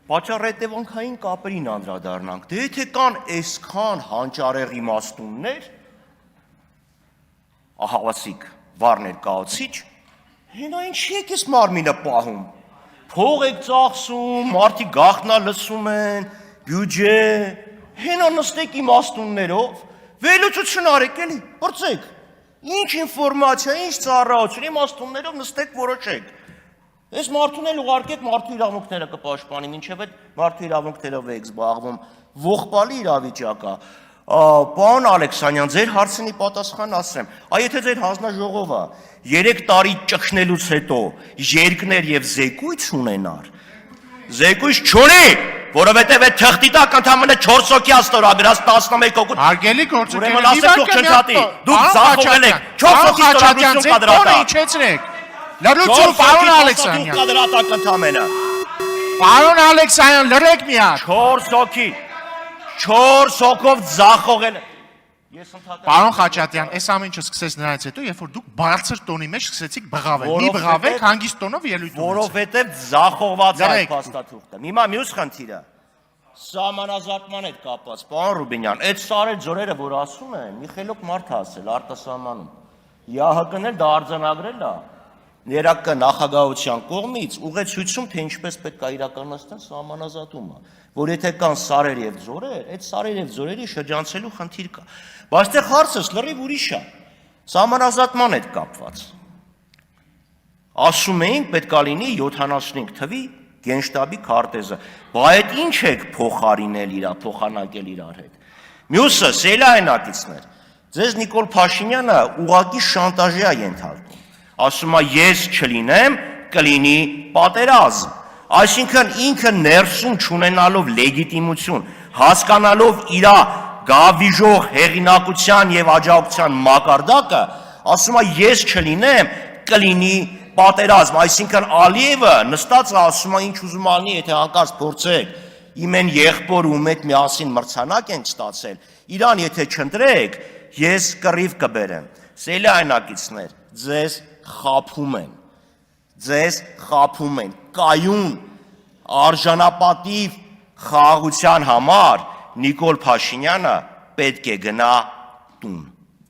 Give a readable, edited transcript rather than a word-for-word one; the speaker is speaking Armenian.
Պատճառ-հետևանքային կապերին անդրադառնանք, դե եթե կան այսքան հանճարեղ իմաստուններ, ահավասիկ, վառ ներկայացիչ, հենա ինչի եք էս մարմինը պահում, փող եք ծախսում, մարդիկ գաղտնա լսում են, բյուջե, հենա նստեք իմաստուններով, վերլուծություն արեք էլի, բրծեք, ինչ ինֆորմացիա, ինչ ծառայություն, իմաստուններով նստեք որոշեք, այս մարդուն էլ ուղարկեք մարդու իրավունքները կպաշտպանի, մինչև այդ մարդու իրավունքներով եք զբաղվում, ողբալի իրավիճակա, պարոն Ալեքսանյան, ձեր հարցնի պատասխան ասեմ, եթե ձեր հանձնաժողովը 3 տարի ճգնելուց հետո երկներ եւ զեկույց ունենար, զեկույց չունի, որովհետեւ այդ թղթի տակ ընդամենը 4 հոգի ստորագրած 11 հոգու։ Հարգելի գործընկերներ, ուրեմն ասեք դուք չնչատի, դուք զախողել եք 4 հոգի ստորագրություն կա դրա տակ։ Իջեցրեք։ Լրություն, պարոն Ալեքսանյան։ Պարոն Ալեքսանյան, լրեք մի հատ։ 4 հոգով զախողել։ Պարոն Խաչատյան, այս ամեն ինչը սկսեց նրանից հետո, երբ որ դուք բարձր տոնի մեջ սկսեցիք բղավել։ Մի բղավեք, հանգիստ տոնով ելույթ ունեցեք։ Որովհետև զախողված է այդ փաստաթուղթը։ Հիմա մյուս խնդիրը սահմանազատման հետ կապված, պարոն Ռուբինյան, այդ սարեր ձորերը, որ ասում են, մի խելոք մարդ է ասել արտասահմանում։ ՀՀԿ-ն էլ դա արձանագրել է ներակա նախագահության կողմից ուղեցույցում, թե ինչպես պետք է իրականացնել սահմանազատումը, որ եթե կան սարեր եւ ձորեր, այդ սարեր եւ ձորերի շրջանցելու խնդիր կա։ Բայց այդտեղ հարցս լրիվ ուրիշ է։ Սահմանազատման հետ կապված։ Ասում էին պետք է լինի 75 թվի գենշտաբի քարտեզը։ Բայց այդ ինչ եք փոխանակել իրար հետ։ Մյուսը սելայնակիցներ։ Ձեզ Նիկոլ Փաշինյանը ուղղակի շանտաժի է ենթարկում։ Ասում է ես չլինեմ, կլինի պատերազմ։ Այսինքն ինքը ներսում չունենալով լեգիտիմություն, հասկանալով իր գավիժող հեղինակության եւ աջակցության մակարդակը, ասում է ես չլինեմ, կլինի պատերազմ, այսինքն Ալիևը նստած է ասում է ինչ ուզում ալնի, եթե հանկարծ փորձեք, իմ են եղբոր ու մեկ միասին մրցանակ ենք ստացել, իրան եթե չընտրեք, ես կռիվ կբերեմ։ Սելայնակիցներ, ձեզ խափում են, կայուն, արժանապատիվ խաղաղության համար Նիկոլ Փաշինյանը պետք է գնա տուն։